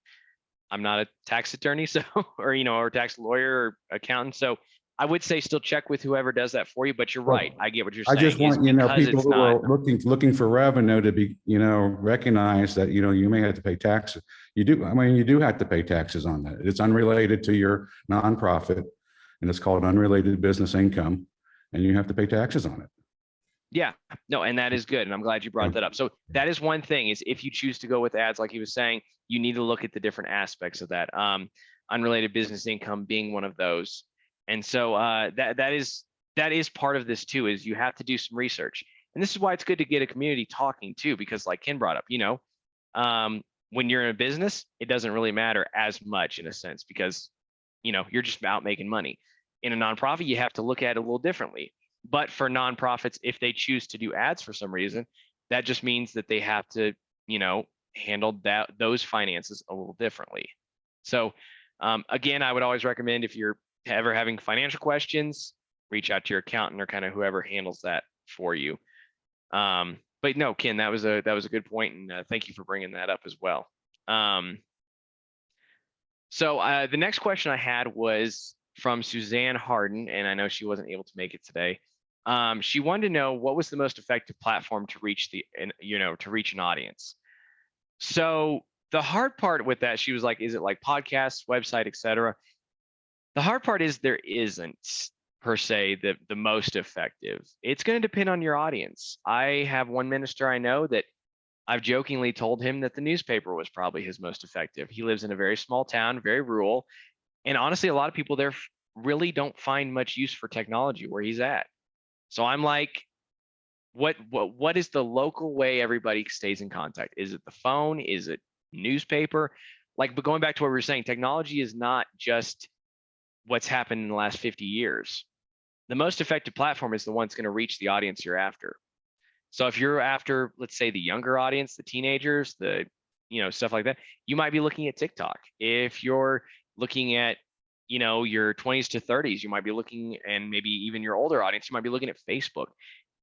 I'm not a tax attorney, so, or, you know, or tax lawyer or accountant. So I would say still check with whoever does that for you, but you're right. I get what you're I saying. just want, is you know, because people it's who not, are looking for revenue to be, you know, recognize that, you know, you may have to pay taxes. You do, I mean, you do have to pay taxes on that. It's unrelated to your nonprofit and it's called unrelated business income and you have to pay taxes on it. yeah, no, and that is good. And I'm glad you brought that up. So that is one thing is if you choose to go with ads, like he was saying, you need to look at the different aspects of that. Unrelated business income being one of those. And so that is part of this too, is you have to do some research. And this is why it's good to get a community talking too, because like Ken brought up, you know, when you're in a business, it doesn't really matter as much in a sense, because, you know, you're just out making money. In a nonprofit, you have to look at it a little differently. But for nonprofits, if they choose to do ads for some reason, that just means that they have to, you know, handle those finances a little differently. So again, I would always recommend if you're ever having financial questions, reach out to your accountant or kind of whoever handles that for you. But no, Ken, that was a good point, and thank you for bringing that up as well. So the next question I had was from Suzanne Harden, and I know she wasn't able to make it today. She wanted to know what was the most effective platform to reach to reach an audience. So the hard part with that, she was like, is it like podcasts, website, etc.? The hard part is there isn't per se the most effective. It's going to depend on your audience. I have one minister I know that I've jokingly told him that the newspaper was probably his most effective. He lives in a very small town, very rural. And honestly, a lot of people there really don't find much use for technology where he's at. So I'm like, what is the local way everybody stays in contact? Is it the phone? Is it newspaper? Like, but going back to what we were saying, technology is not just what's happened in the last 50 years. The most effective platform is the one that's going to reach the audience you're after. So if you're after, let's say, the younger audience, the teenagers, the, you know, stuff like that, you might be looking at TikTok. If you're looking at, you know, your 20s to 30s, you might be looking, and maybe even your older audience, you might be looking at Facebook.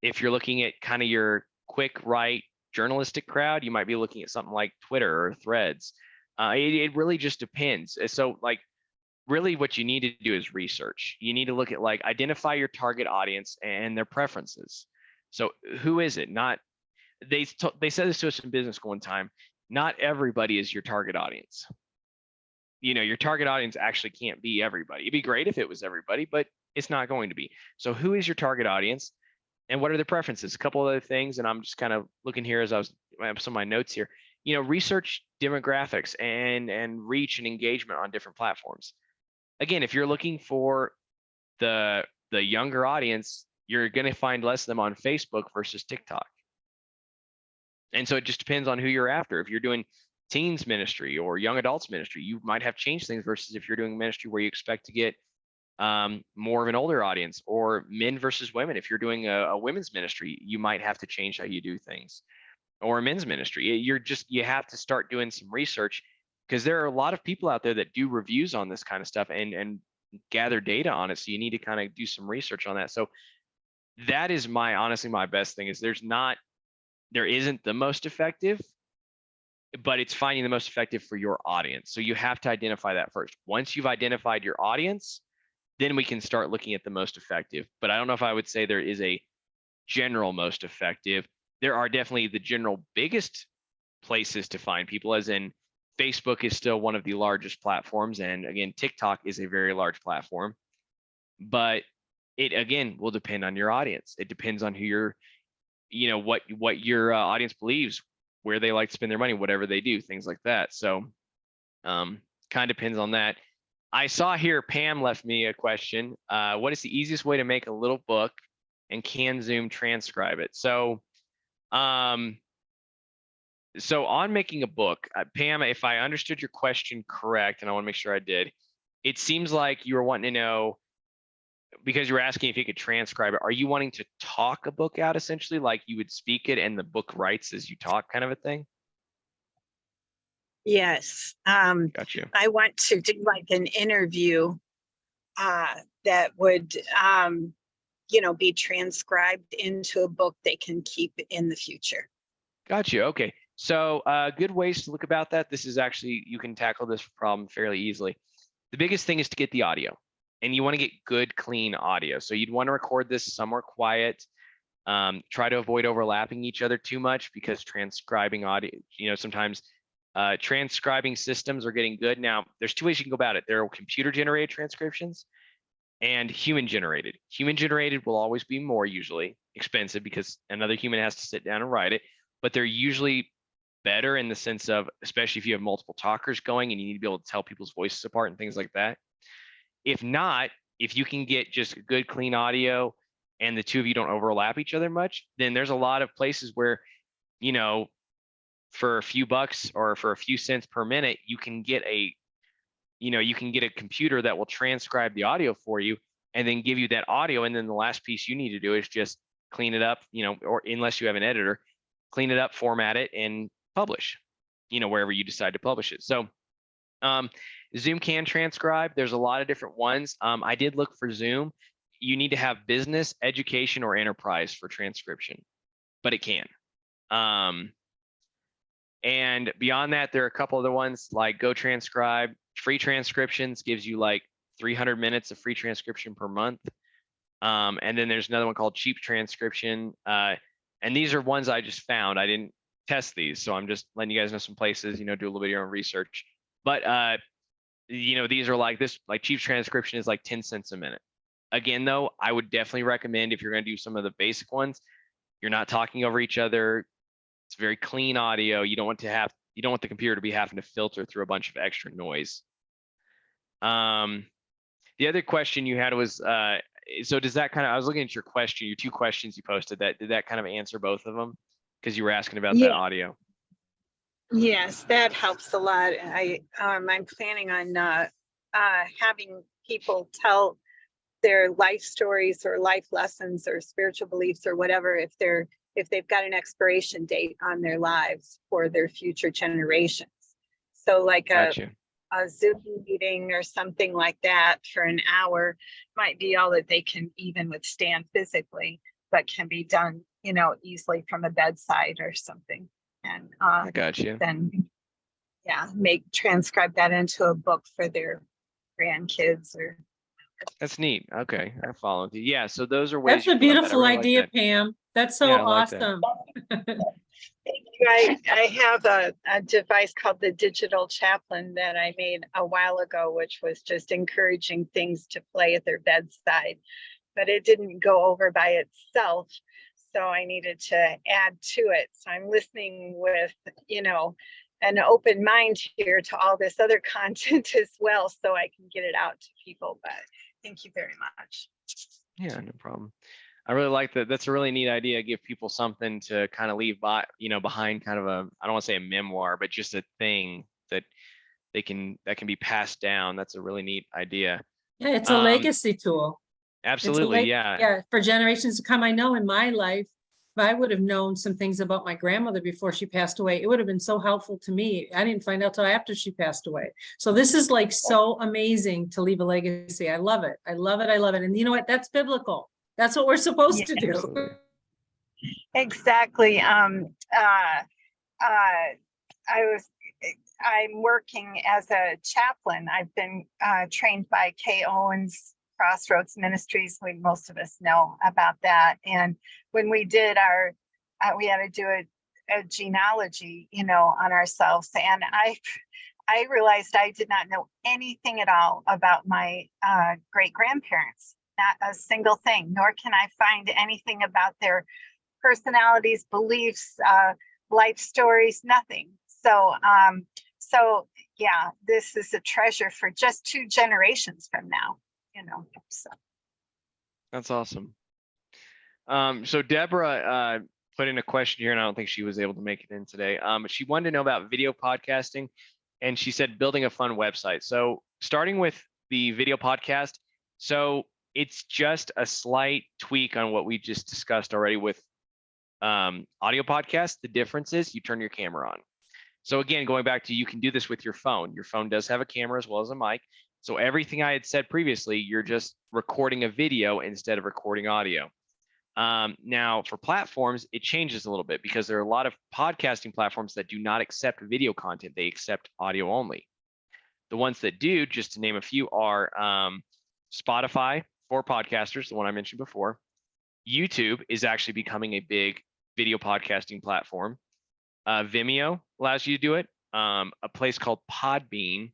If you're looking at kind of your quick right journalistic crowd, you might be looking at something like Twitter or Threads. It really just depends. So like, really what you need to do is research. You need to look at, like, identify your target audience and their preferences. So who is it? Not, they said this to us in business school one time, not everybody is your target audience. You know, your target audience actually can't be everybody. It'd be great if it was everybody, but it's not going to be. So who is your target audience and what are their preferences? A couple other things, and I'm just kind of looking here as I have some of my notes here. You know, research demographics and reach and engagement on different platforms. Again, if you're looking for the younger audience, you're going to find less of them on Facebook versus TikTok. And so it just depends on who you're after. If you're doing teens ministry or young adults ministry, you might have changed things versus if you're doing ministry where you expect to get more of an older audience, or men versus women. If you're doing a women's ministry, you might have to change how you do things, or a men's ministry. You have to start doing some research, because there are a lot of people out there that do reviews on this kind of stuff and gather data on it. So you need to kind of do some research on that. So that is honestly my best thing, is there isn't the most effective, but it's finding the most effective for your audience. So you have to identify that first. Once you've identified your audience, then we can start looking at the most effective. But I don't know if I would say there is a general most effective. There are definitely the general biggest places to find people, as in Facebook is still one of the largest platforms. And again, TikTok is a very large platform, but it again will depend on your audience. It depends on who what your audience believes, where they like to spend their money, whatever they do, things like that. So kind of depends on that. I saw here Pam left me a question. What is the easiest way to make a little book, and can Zoom transcribe it? So on making a book, Pam, if I understood your question correct, and I want to make sure I did, it seems like you were wanting to know, because you were asking if you could transcribe it, are you wanting to talk a book out essentially, like you would speak it and the book writes as you talk, kind of a thing? Yes. Got you. I want to do like an interview that would, be transcribed into a book they can keep in the future. Got you. Okay. So good ways to look about that. This is actually, you can tackle this problem fairly easily. The biggest thing is to get the audio, and you want to get good, clean audio. So you'd want to record this somewhere quiet. Try to avoid overlapping each other too much, because transcribing audio, sometimes transcribing systems are getting good. Now, there's two ways you can go about it. There are computer generated transcriptions and human generated. Human generated will always be more usually expensive, because another human has to sit down and write it, but they're usually better in the sense of, especially if you have multiple talkers going and you need to be able to tell people's voices apart and things like that. If not, if you can get just good, clean audio and the two of you don't overlap each other much, then there's a lot of places where, for a few bucks or for a few cents per minute, you can get a computer that will transcribe the audio for you and then give you that audio. And then the last piece you need to do is just clean it up, or unless you have an editor, clean it up, format it, and publish, wherever you decide to publish it. So Zoom can transcribe. There's a lot of different ones. I did look for Zoom. You need to have business, education, or enterprise for transcription, but it can. And beyond that, there are a couple other ones like Go Transcribe. Free transcriptions gives you like 300 minutes of free transcription per month. And then there's another one called Cheap Transcription. And these are ones I just found. I didn't test these, so I'm just letting you guys know some places, do a little bit of your own research. But these are like this, like Cheap Transcription is like 10 cents a minute. Again, though, I would definitely recommend, if you're going to do some of the basic ones, you're not talking over each other. It's very clean audio. You don't want the computer to be having to filter through a bunch of extra noise. The other question you had was, so does that I was looking at your two questions you posted, did that kind of answer both of them? Because you were asking about that audio. Yes, that helps a lot. I'm planning on having people tell their life stories or life lessons or spiritual beliefs or whatever, if they've got an expiration date on their lives for their future generations. So like a Zoom meeting or something like that for an hour might be all that they can even withstand physically, but can be done, easily from a bedside or something. And I got you. Then, transcribe that into a book for their grandkids or. That's neat. Okay, I followed you. Yeah, so those are ways. That's a beautiful idea, like Pam. That's so awesome. Thank you. I have a device called the Digital Chaplain that I made a while ago, which was just encouraging things to play at their bedside, but it didn't go over by itself. So I needed to add to it. So I'm listening with, an open mind here to all this other content as well, so I can get it out to people. But thank you very much. Yeah, no problem. I really like that. That's a really neat idea. Give people something to kind of leave behind, kind of I don't want to say a memoir, but just a thing that can be passed down. That's a really neat idea. Yeah, it's a legacy tool. Absolutely. Yeah, for generations to come. I know in my life, if I would have known some things about my grandmother before she passed away, it would have been so helpful to me. I didn't find out till after she passed away. So this is like so amazing to leave a legacy. I love it. I love it. I love it. And you know what? That's biblical. That's what we're supposed to do. Absolutely. Exactly. I'm working as a chaplain. I've been trained by Kay Owens Crossroads Ministries. Most of us know about that. And when we did we had to do a genealogy, on ourselves. And I realized I did not know anything at all about my great grandparents. Not a single thing, nor can I find anything about their personalities, beliefs, life stories, nothing. So, so yeah, this is a treasure for just 2 generations from now, so. That's awesome. So Deborah put in a question here, and I don't think she was able to make it in today. She wanted to know about video podcasting, and she said building a fun website. So starting with the video podcast, so it's just a slight tweak on what we just discussed already with audio podcast. The difference is you turn your camera on. So again, going back to, you can do this with your phone. Your phone does have a camera as well as a mic. So everything I had said previously, you're just recording a video instead of recording audio. Now for platforms, it changes a little bit because there are a lot of podcasting platforms that do not accept video content. They accept audio only. The ones that do, just to name a few, are Spotify for podcasters, the one I mentioned before. YouTube is actually becoming a big video podcasting platform. Vimeo allows you to do it. A place called Podbean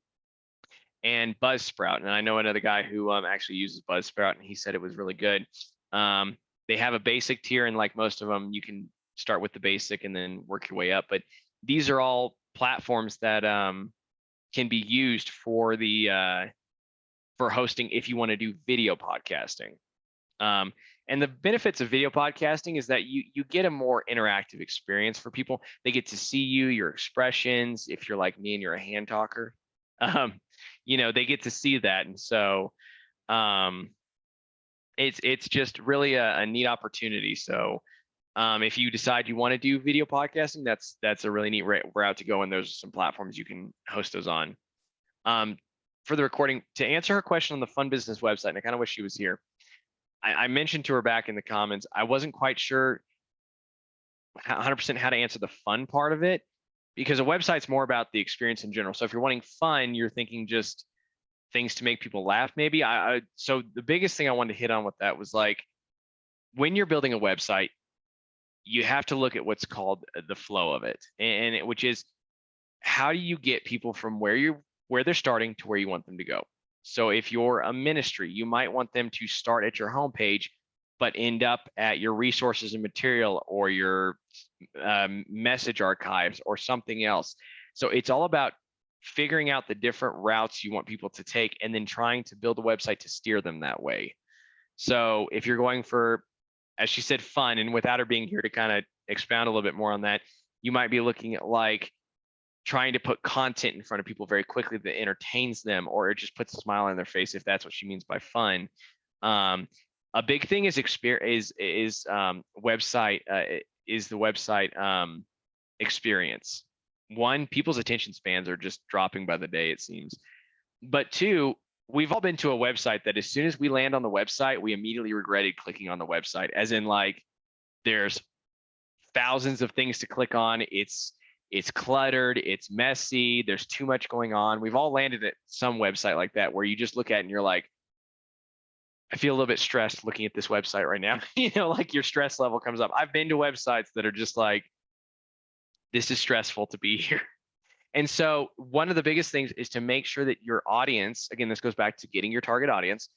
and Buzzsprout. And I know another guy who actually uses Buzzsprout, and he said it was really good. They have a basic tier, and like most of them, you can start with the basic and then work your way up. But these are all platforms that can be used for the for hosting if you want to do video podcasting. And the benefits of video podcasting is that you get a more interactive experience for people. They get to see you, your expressions. If you're like me and you're a hand talker, they get to see that. And so it's just really a neat opportunity. So if you decide you want to do video podcasting, that's a really neat route to go. And there's some platforms you can host those on. For the recording, to answer her question on the Fun Business website, and I kind of wish she was here. I mentioned to her back in the comments, I wasn't quite sure 100% how to answer the fun part of it, because a website's more about the experience in general. So if you're wanting fun, you're thinking just things to make people laugh, maybe. So the biggest thing I wanted to hit on with that was, like, when you're building a website, you have to look at what's called the flow of it, and which is, how do you get people from where they're starting to where you want them to go? So if you're a ministry, you might want them to start at your homepage, but end up at your resources and material, or your message archives, or something else. So it's all about figuring out the different routes you want people to take, and then trying to build a website to steer them that way. So if you're going for, as she said, fun, and without her being here to kind of expound a little bit more on that, you might be looking at, like, trying to put content in front of people very quickly that entertains them, or it just puts a smile on their face, if that's what she means by fun. A big thing is website experience. One, people's attention spans are just dropping by the day, it seems. But two, we've all been to a website that as soon as we land on the website, we immediately regretted clicking on the website, as in, like, there's thousands of things to click on. It's cluttered, it's messy, there's too much going on. We've all landed at some website like that, where you just look at it and you're like, I feel a little bit stressed looking at this website right now. Like, your stress level comes up. I've been to websites that are just like, this is stressful to be here. And so one of the biggest things is to make sure that your audience, again, this goes back to getting your target audience,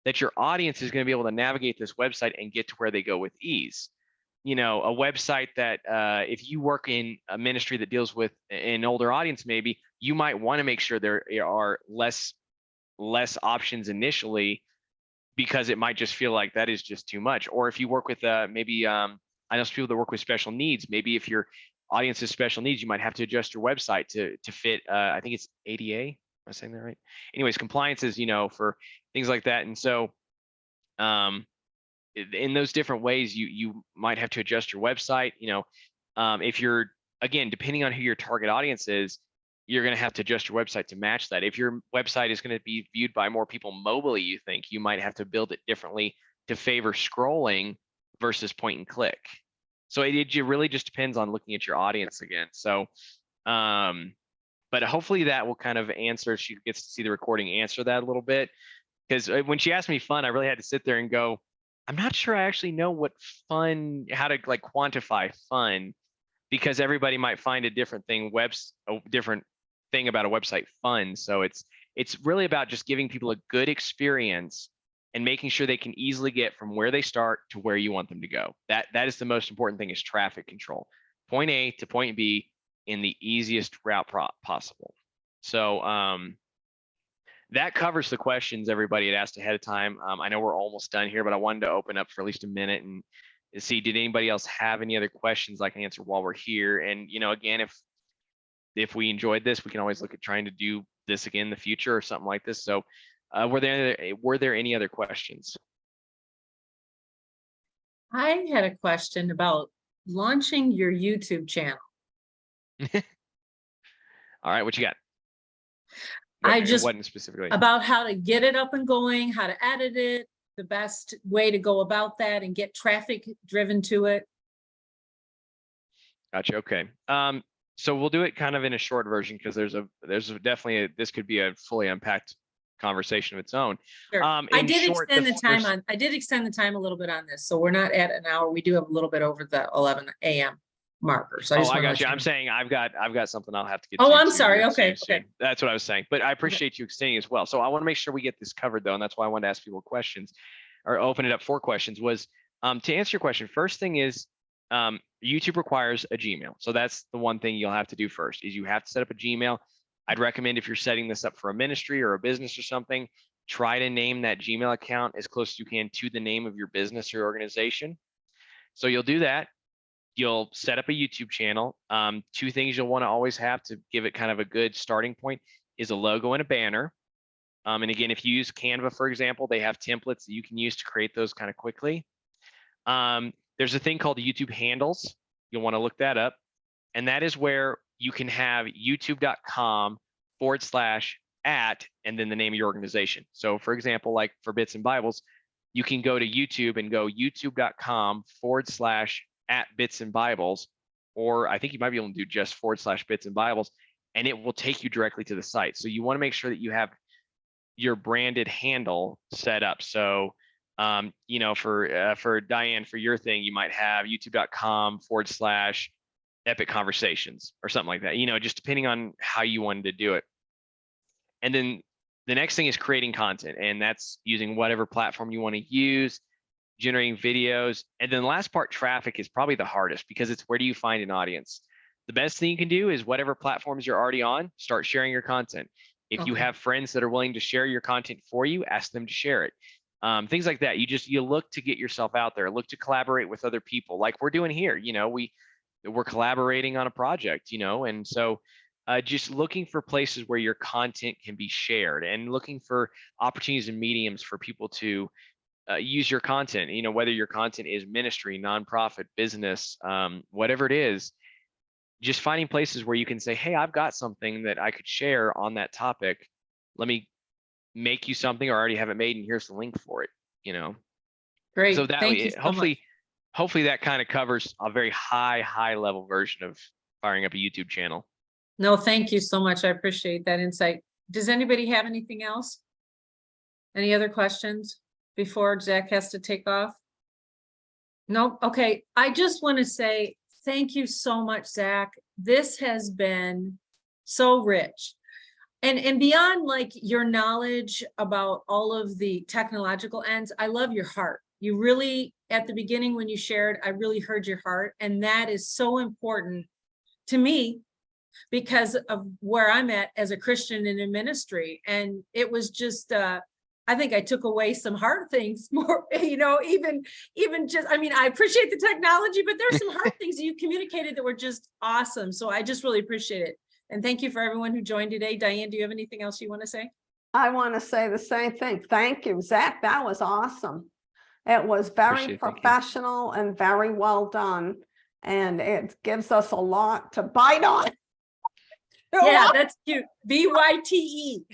that your audience is going to be able to navigate this website and get to where they go with ease. A website that if you work in a ministry that deals with an older audience, maybe you might want to make sure there are less options initially, because it might just feel like that is just too much. Or if you work with I know some people that work with special needs. Maybe if your audience has special needs, you might have to adjust your website to fit. I think it's ADA. Am I saying that right? Anyways, compliances, for things like that. And so in those different ways, you might have to adjust your website. If you're, again, depending on who your target audience is, you're going to have to adjust your website to match that. If your website is going to be viewed by more people mobily, you might have to build it differently to favor scrolling versus point and click. So it really just depends on looking at your audience again. So, but hopefully that will kind of answer, she gets to see the recording, answer that a little bit. Because when she asked me fun, I really had to sit there and go, I'm not sure I actually know what fun, how to like quantify fun, because everybody might find a different thing, a different thing about a website fun. So it's really about just giving people a good experience and making sure they can easily get from where they start to where you want them to go. That is the most important thing, is traffic control. Point A to point B in the easiest route possible. So that covers the questions everybody had asked ahead of time. I know we're almost done here, but I wanted to open up for at least a minute and see, did anybody else have any other questions I can answer while we're here? And, you know, again, if we enjoyed this, we can always look at trying to do this again in the future or something like this. So were there any other questions? I had a question about launching your YouTube channel. All right, what you got? What specifically? About how to get it up and going, how to edit it, the best way to go about that and get traffic driven to it. Gotcha. Okay. So we'll do it kind of in a short version, because there's definitely this could be a fully unpacked conversation of its own. Sure. I did extend the time a little bit on this, so we're not at an hour. We do have a little bit over the 11 a.m. marker. So I got you. I'm saying I've got something I'll have to get. Oh, I'm sorry. Okay. Okay. That's what I was saying, but I appreciate you extending as well. So I want to make sure we get this covered though, and that's why I wanted to ask people questions, or open it up for questions. Was to answer your question, first thing is YouTube requires a Gmail. So that's the one thing you'll have to do first, is you have to set up a Gmail. I'd recommend, if you're setting this up for a ministry or a business or something, try to name that Gmail account as close as you can to the name of your business or organization. So you'll do that. You'll set up a YouTube channel. Two things you'll want to always have to give it kind of a good starting point is a logo and a banner. And again, if you use Canva, for example, they have templates that you can use to create those kind of quickly. There's a thing called YouTube handles. You'll want to look that up. And that is where you can have youtube.com/@ and then the name of your organization. So for example, like for Bits and Bibles, you can go to YouTube and go youtube.com/ @Bits and Bibles, or I think you might be able to do just / Bits and Bibles, and it will take you directly to the site. So you want to make sure that you have your branded handle set up. So you know, for Diane, for your thing, you might have youtube.com / Epic Conversations or something like that, you know, just depending on how you wanted to do it. And then the next thing is creating content, and that's using whatever platform you want to use, generating videos. And then the last part, traffic, is probably the hardest, because it's where do you find an audience? The best thing you can do is whatever platforms you're already on, start sharing your content. If you have friends that are willing to share your content for you, ask them to share it. Things like that. You look to get yourself out there, look to collaborate with other people, like we're doing here. You know, we're collaborating on a project, you know, and so just looking for places where your content can be shared, and looking for opportunities and mediums for people to use your content, you know, whether your content is ministry, nonprofit, business, whatever it is, just finding places where you can say, hey, I've got something that I could share on that topic. Let me make you something, or already have it made, and here's the link for it, you know. Great. So that Thank you so much. Hopefully that kind of covers a very high level version of firing up a YouTube channel. No, thank you so much. I appreciate that insight. Does anybody have anything else? Any other questions before Zach has to take off? No? Okay. I just want to say thank you so much, Zach. This has been so rich. And beyond like your knowledge about all of the technological ends, I love your heart. You really, at the beginning when you shared, I really heard your heart. And that is so important to me because of where I'm at as a Christian in a ministry. And it was just, I think I took away some hard things more, you know, even just, I mean, I appreciate the technology, but there's some hard things that you communicated that were just awesome. So I just really appreciate it. And thank you for everyone who joined today. Diane, do you have anything else you want to say? I want to say the same thing. Thank you, Zach. That was awesome. It was very professional and very well done. And it gives us a lot to bite on. Yeah, that's cute. BYTE.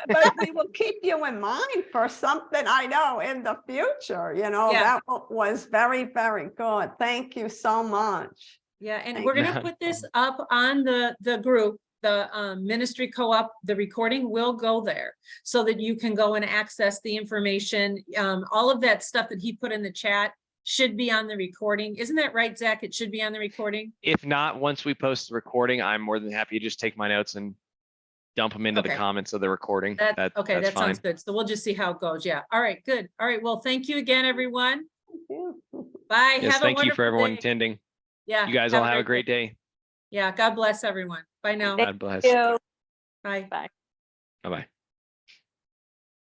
But we will keep you in mind for something, I know, in the future. You know, that was very, very good. Thank you so much. Yeah, and we're going to put this up on the group, the ministry co-op. The recording will go there so that you can go and access the information. All of that stuff that he put in the chat should be on the recording. Isn't that right, Zach? It should be on the recording. If not, once we post the recording, I'm more than happy to just take my notes and dump them into the Okay. comments of the recording. Okay, That's that sounds fine. good. So we'll just see how it goes. Yeah. All right, good. All right. Well, thank you again, everyone. Yeah. Bye. Yes, Have a thank you for wonderful everyone day. attending. Yeah. You guys all have a great day. Yeah. God bless everyone. Bye now. God bless. you. Bye. Bye-bye.